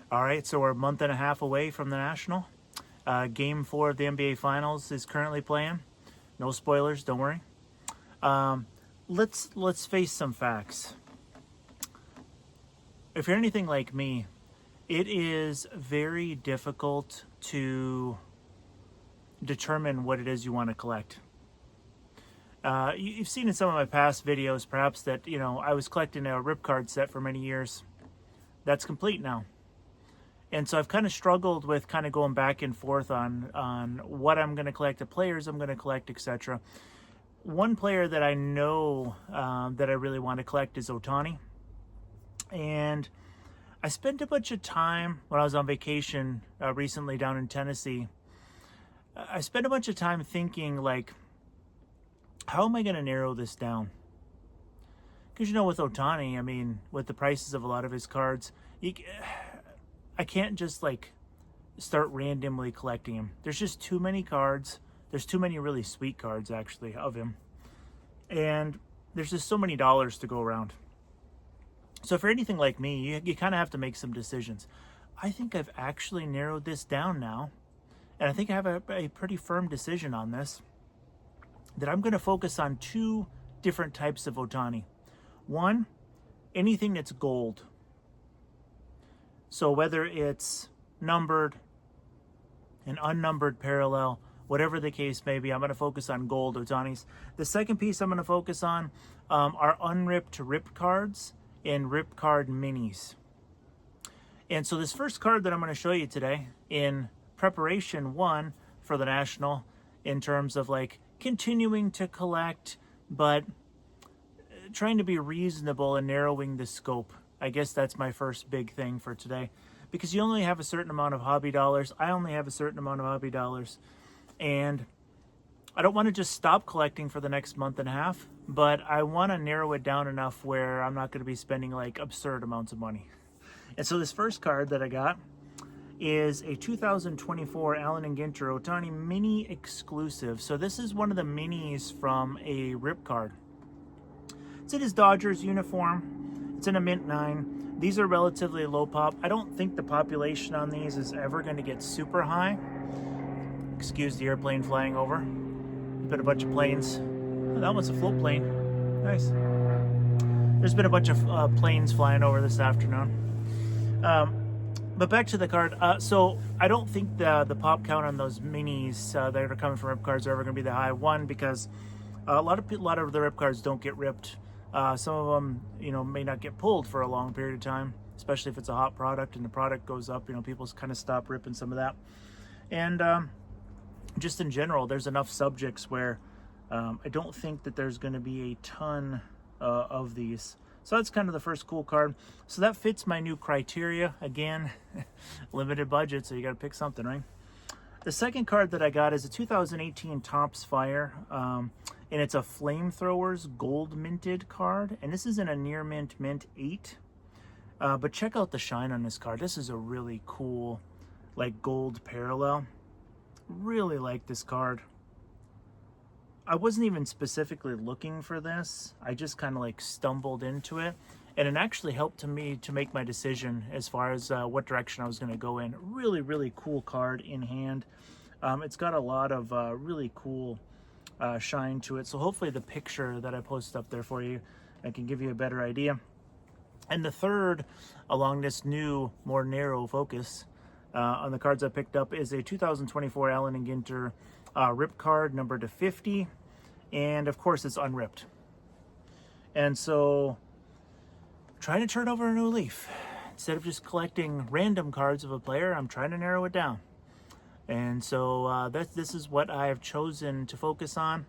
All right, so we're a month and a half away from the National. Game 4 of the NBA Finals is currently playing. No spoilers, don't worry. Let's face some facts. If you're anything like me, it is very difficult to determine what it is you want to collect. You've seen in some of my past videos, perhaps, that I was collecting a rip card set for many years. That's complete now. And so I've kind of struggled with kind of going back and forth on what I'm going to collect, the players I'm going to collect, etc. One player that I know that I really want to collect is Ohtani. And I spent a bunch of time when I was on vacation recently down in Tennessee. I spent a bunch of time thinking, like, how am I going to narrow this down? Because, with Ohtani, I mean, with the prices of a lot of his cards, I can't just start randomly collecting him. There's just too many cards. There's too many really sweet cards, actually, of him. And there's just so many dollars to go around. So for anything like me, you kind of have to make some decisions. I think I've actually narrowed this down now. And I think I have a pretty firm decision on this. That I'm going to focus on two different types of Ohtani. One, anything that's gold. So whether it's numbered, an unnumbered parallel, whatever the case may be, I'm going to focus on gold Ohtanis. The second piece I'm going to focus on are unripped ripped cards and rip card minis. And so this first card that I'm going to show you today, in preparation one for the National, in terms of continuing to collect, but trying to be reasonable and narrowing the scope. I guess that's my first big thing for today, because you only have a certain amount of hobby dollars. I only have a certain amount of hobby dollars, and I don't want to just stop collecting for the next month and a half, but I want to narrow it down enough where I'm not going to be spending absurd amounts of money. And so this first card that I got is a 2024 Allen and Ginter Ohtani mini exclusive. So this is one of the minis from a rip card. It's in his Dodgers uniform. It's in a mint 9. These are relatively low pop. I don't think the population on these is ever going to get super high. Excuse the airplane flying over. There's been a bunch of planes. Oh, that one's a float plane. Nice. There's been a bunch of planes flying over this afternoon. But back to the card. So I don't think the pop count on those minis that are coming from rip cards are ever going to be that high. One, because a lot of the rip cards don't get ripped. Some of them, may not get pulled for a long period of time, especially if it's a hot product and the product goes up. People kind of stop ripping some of that. And just in general, there's enough subjects where I don't think that there's going to be a ton of these. So that's kind of the first cool card. So that fits my new criteria. Again, limited budget, so you got to pick something, right? The second card that I got is a 2018 Topps Fire, and it's a Flamethrowers gold minted card. And this is in a near mint 8. But check out the shine on this card. This is a really cool, gold parallel. Really like this card. I wasn't even specifically looking for this. I just kind of stumbled into it, and it actually helped me to make my decision as far as what direction I was going to go in. Really, really cool card in hand. It's got a lot of really cool shine to it. So hopefully the picture that I posted up there for you, I can give you a better idea. And the third, along this new, more narrow focus on the cards I picked up, is a 2024 Allen and Ginter rip card numbered to 50, and of course it's unripped. And so trying to turn over a new leaf. Instead of just collecting random cards of a player, I'm trying to narrow it down. And so this is what I have chosen to focus on.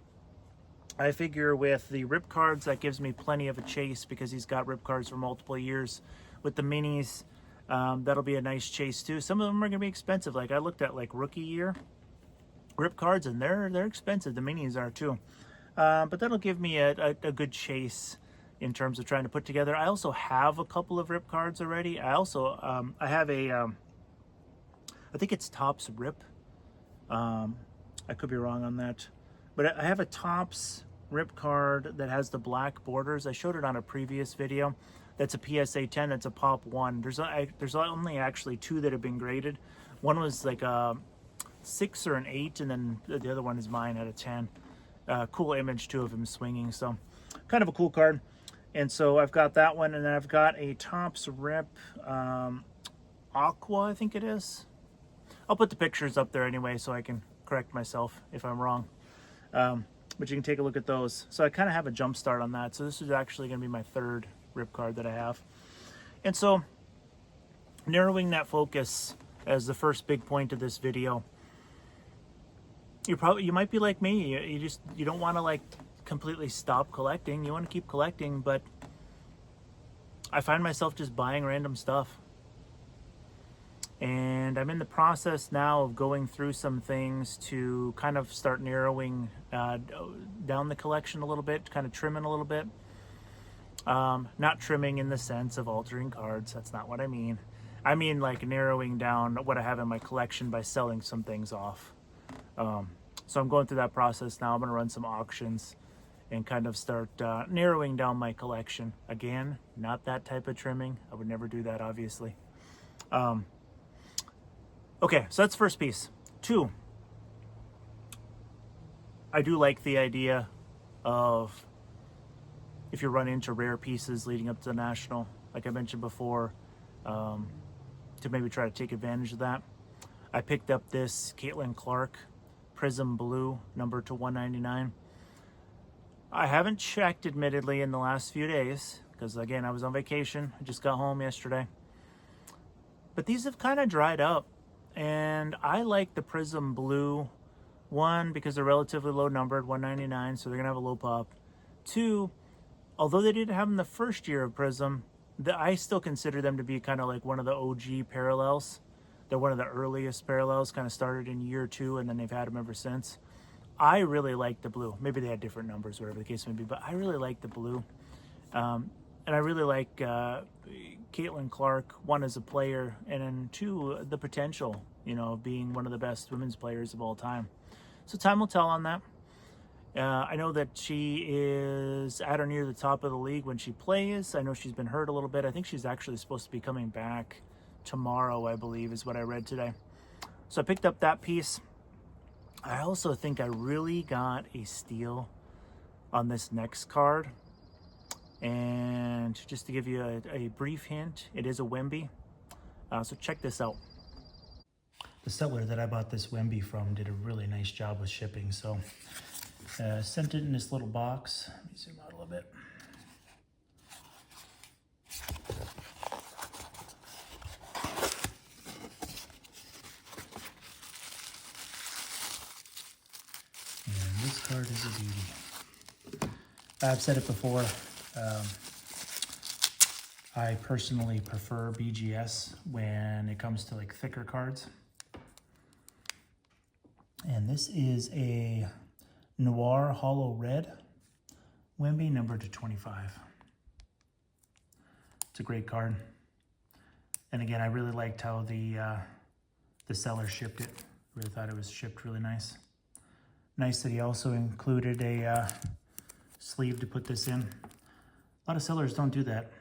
I figure with the rip cards, that gives me plenty of a chase, because he's got rip cards for multiple years. With the minis, that'll be a nice chase too. Some of them are going to be expensive. I looked at rookie year rip cards, and they're expensive. The minis are too. But that'll give me a good chase in terms of trying to put together. I also have a couple of rip cards already. I also I have a I think it's Topps Rip. I could be wrong on that, but I have a Topps rip card that has the black borders. I showed it on a previous video. that's a PSA 10, that's a pop 1. There's only actually 2 that have been graded. One was like a 6 or an 8, and then the other one is mine at a 10. Cool image too of him swinging, so kind of a cool card. And so I've got that one, and then I've got a Topps Rip Aqua, I think it is. I'll put the pictures up there anyway so I can correct myself if I'm wrong. But you can take a look at those. So I kind of have a jump start on that. So this is actually going to be my 3rd Rip card that I have. And so narrowing that focus as the first big point of this video. You might be like me. You don't want to like completely stop collecting. You want to keep collecting, but I find myself just buying random stuff. And I'm in the process now of going through some things to kind of start narrowing down the collection a little bit, kind of trimming a little bit. Not trimming in the sense of altering cards. That's not what I mean. I mean like narrowing down what I have in my collection by selling some things off. So I'm going through that process now. I'm going to run some auctions and kind of start narrowing down my collection. Again, not that type of trimming. I would never do that, obviously. Okay, so that's first piece. 2, I do like the idea of if you run into rare pieces leading up to the National, like I mentioned before, to maybe try to take advantage of that. I picked up this Caitlin Clark Prism Blue, number to 199. I haven't checked, admittedly, in the last few days, because again, I was on vacation. I just got home yesterday. But these have kind of dried up. And I like the Prism Blue, 1, because they're relatively low numbered, 199, so they're going to have a low pop. 2, although they didn't have them the first year of Prism, I still consider them to be kind of like one of the OG parallels. They're one of the earliest parallels, kind of started in year 2, and then they've had them ever since. I really like the blue. Maybe they had different numbers, whatever the case may be, but I really like the blue. And I really like Caitlin Clark, 1, as a player, and then 2, the potential, of being one of the best women's players of all time. So time will tell on that. I know that she is at or near the top of the league when she plays. I know she's been hurt a little bit. I think she's actually supposed to be coming back tomorrow, I believe, is what I read today. So I picked up that piece. I also think I really got a steal on this next card. And just to give you a brief hint, it is a Wemby. So check this out. The seller that I bought this Wemby from did a really nice job with shipping. So sent it in this little box. Let me zoom out a little bit. And this card is a beauty. I've said it before. I personally prefer BGS when it comes to like thicker cards. And this is a Noir Hollow Red Wemby, number to 25. It's a great card. And again, I really liked how the seller shipped it. Really thought it was shipped really nice. Nice that he also included a sleeve to put this in. A lot of sellers don't do that,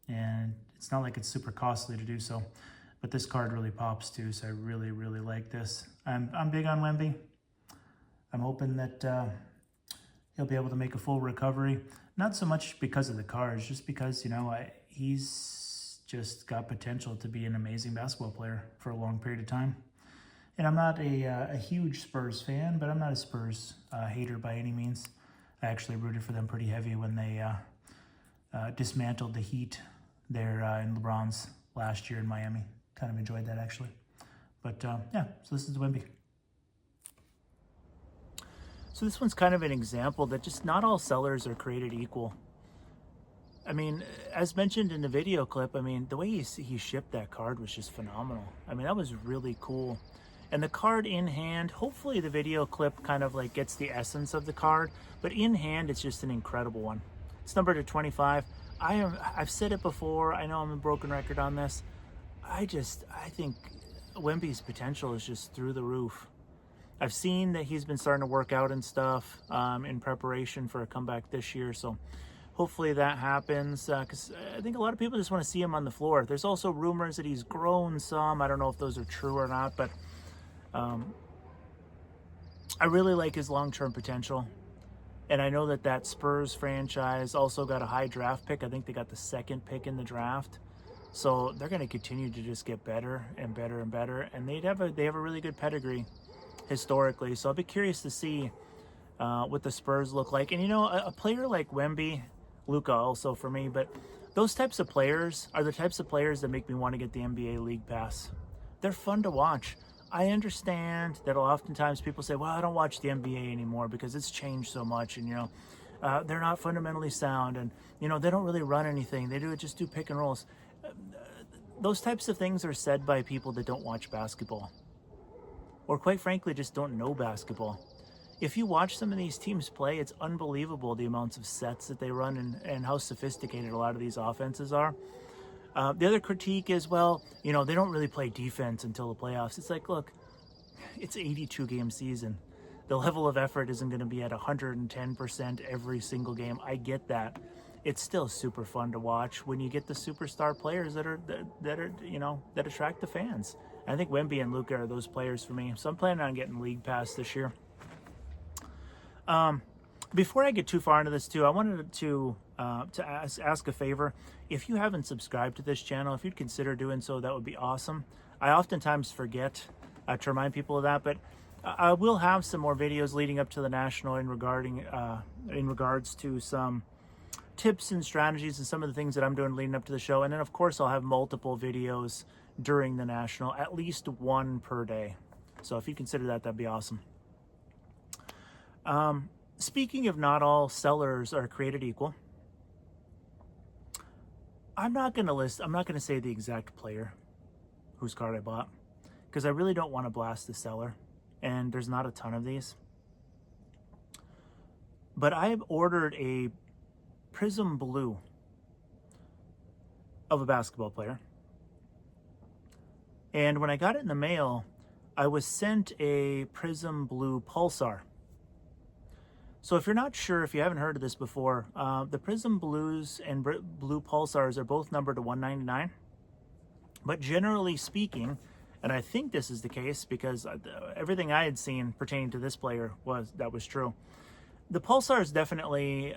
and it's not like it's super costly to do so, but this card really pops too, so I really, really like this. I'm big on Wemby. I'm hoping that he'll be able to make a full recovery, not so much because of the cards, just because, he's just got potential to be an amazing basketball player for a long period of time. And I'm not a huge Spurs fan, but I'm not a Spurs hater by any means. I actually rooted for them pretty heavy when they dismantled the Heat there in LeBron's last year in Miami. Kind of enjoyed that, actually. But yeah, so this is the Wemby. So this one's kind of an example that just not all sellers are created equal. I mean, as mentioned in the video clip, I mean, the way he shipped that card was just phenomenal. I mean, that was really cool. And the card in hand, hopefully the video clip kind of like gets the essence of the card, but in hand, it's just an incredible one. It's numbered to 25. I've said it before. I know I'm a broken record on this. I think Wemby's potential is just through the roof. I've seen that he's been starting to work out and stuff in preparation for a comeback this year. So hopefully that happens, because I think a lot of people just want to see him on the floor. There's also rumors that he's grown some. I don't know if those are true or not, but I really like his long-term potential. And I know that that Spurs franchise also got a high draft pick. I think they got the 2nd pick in the draft. So they're going to continue to just get better and better and better. And they have a really good pedigree historically. So I'll be curious to see what the Spurs look like. And, you know, a player like Wemby, Luka also for me, but those types of players are the types of players that make me want to get the NBA League Pass. They're fun to watch. I understand that oftentimes people say, well, I don't watch the NBA anymore because it's changed so much, and, you know, they're not fundamentally sound, and, you know, they don't really run anything. They just do pick and rolls. Those types of things are said by people that don't watch basketball, or quite frankly, just don't know basketball. If you watch some of these teams play, it's unbelievable the amounts of sets that they run and how sophisticated a lot of these offenses are. The other critique is, well, you know, they don't really play defense until the playoffs. It's like, look, it's 82-game season. The level of effort isn't going to be at 110% every single game. I get that. It's still super fun to watch when you get the superstar players that are you know, that attract the fans. I think Wemby and Luka are those players for me. So I'm planning on getting League Pass this year. Before I get too far into this too, I wanted to ask a favor. If you haven't subscribed to this channel, if you'd consider doing so, that would be awesome. I oftentimes forget to remind people of that, but I will have some more videos leading up to the National in regards to some tips and strategies and some of the things that I'm doing leading up to the show. And then of course I'll have multiple videos during the National, at least one per day. So if you consider that, that'd be awesome. Speaking of not all sellers are created equal, I'm not going to say the exact player whose card I bought, because I really don't want to blast the seller, and there's not a ton of these. But I have ordered a Prism Blue of a basketball player. And when I got it in the mail, I was sent a Prism Blue Pulsar. So if you're not sure, if you haven't heard of this before, the Prism Blues and Blue Pulsars are both numbered to 199. But generally speaking, and I think this is the case because everything I had seen pertaining to this player was true. The Pulsars definitely,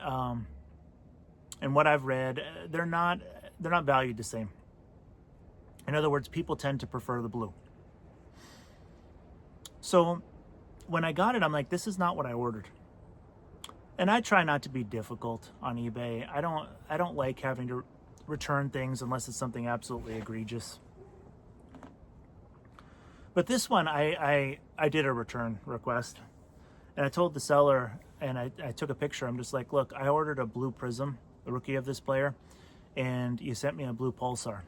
and what I've read, they're not valued the same. In other words, people tend to prefer the blue. So when I got it, I'm like, this is not what I ordered. And I try not to be difficult on eBay. I don't like having to return things unless it's something absolutely egregious. But this one, I did a return request. And I told the seller, and I took a picture. I'm just like, look, I ordered a blue Prism, the rookie of this player, and you sent me a blue Pulsar.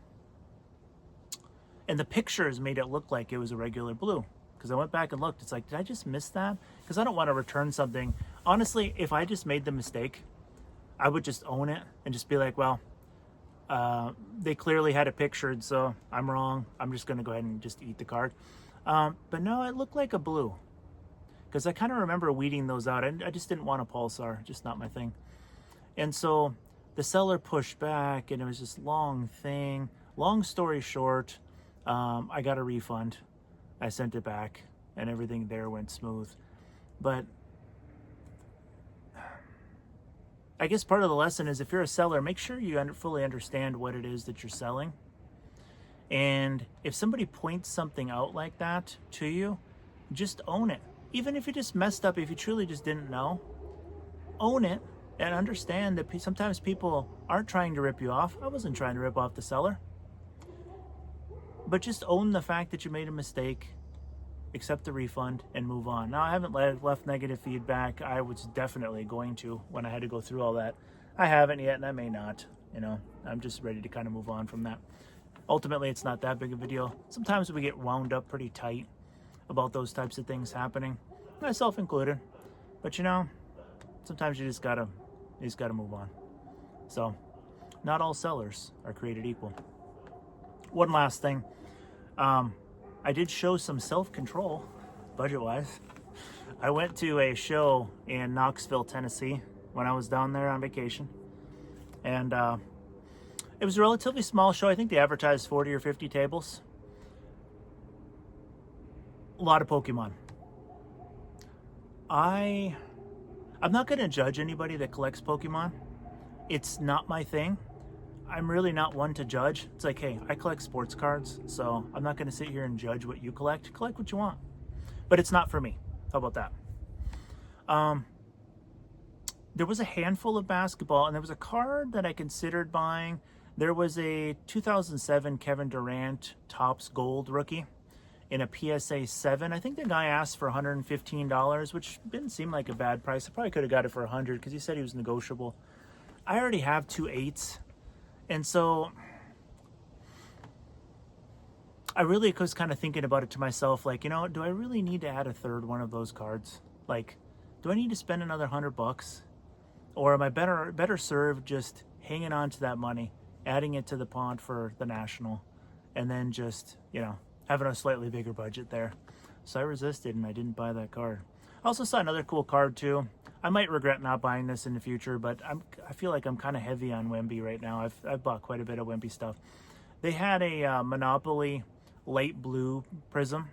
And the pictures made it look like it was a regular blue. Because I went back and looked. It's like, did I just miss that? Because I don't want to return something. Honestly, if I just made the mistake, I would just own it and just be like, well, they clearly had it pictured, so I'm wrong. I'm just going to go ahead and just eat the card. But no, it looked like a blue. Because I kind of remember weeding those out. I just didn't want a Pulsar. Just not my thing. And so the seller pushed back, and it was this long thing. Long story short, I got a refund. I sent it back, and everything there went smooth. But I guess part of the lesson is, if you're a seller, make sure you fully understand what it is that you're selling. And if somebody points something out like that to you, just own it. Even if you just messed up, if you truly just didn't know, own it and understand that sometimes people aren't trying to rip you off. I wasn't trying to rip off the seller. But just own the fact that you made a mistake, accept the refund, and move on. Now, I haven't left negative feedback. I was definitely going to when I had to go through all that. I haven't yet, and I may not. You know, I'm just ready to kind of move on from that. Ultimately, it's not that big of a deal. Sometimes we get wound up pretty tight about those types of things happening, myself included. But you know, sometimes you just gotta move on. So, not all sellers are created equal. One last thing. I did show some self-control, budget-wise. I went to a show in Knoxville, Tennessee, when I was down there on vacation. And it was a relatively small show. I think they advertised 40 or 50 tables. A lot of Pokemon. I'm not going to judge anybody that collects Pokemon. It's not my thing. I'm really not one to judge. It's like, hey, I collect sports cards, so I'm not going to sit here and judge what you collect. Collect what you want. But it's not for me. How about that? There was a handful of basketball, and there was a card that I considered buying. There was a 2007 Kevin Durant Topps Gold rookie in a PSA 7. I think the guy asked for $115, which didn't seem like a bad price. I probably could have got it for $100 because he said he was negotiable. I already have 2 8s, and so I really was kind of thinking about it to myself, like, you know, do I really need to add a third one of those cards? Like, do I need to spend another $100? Or am I better served just hanging on to that money, adding it to the pond for the National, and then just, you know, having a slightly bigger budget there? So I resisted and I didn't buy that card. I also saw another cool card too. I might regret not buying this in the future, but I feel like I'm kind of heavy on Wemby right now. I've bought quite a bit of Wemby stuff. They had a Monopoly light blue prism,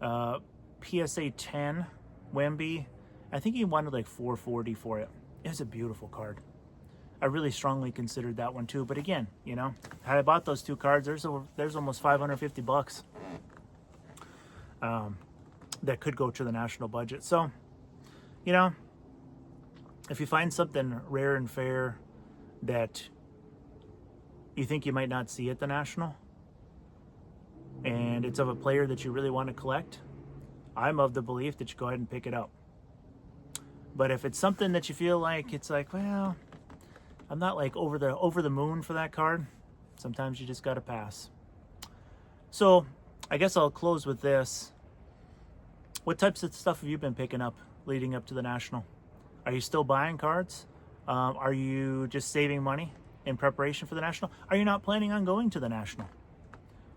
PSA 10 Wemby. I think he wanted like $440 for it. It was a beautiful card. I really strongly considered that one too. But again, you know, had I bought those 2 cards, there's almost $550 that could go to the National budget. So, you know, if you find something rare and fair that you think you might not see at the National, and it's of a player that you really want to collect, I'm of the belief that you go ahead and pick it up. But if it's something that you feel like it's like, well, I'm not like over the moon for that card, sometimes you just got to pass. So I guess I'll close with this. What types of stuff have you been picking up leading up to the National? Are you still buying cards? Are you just saving money in preparation for the National? Are you not planning on going to the National?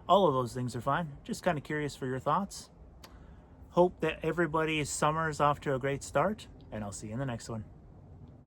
All of those things are fine. Just kind of curious for your thoughts. Hope that everybody's summer is off to a great start, and I'll see you in the next one.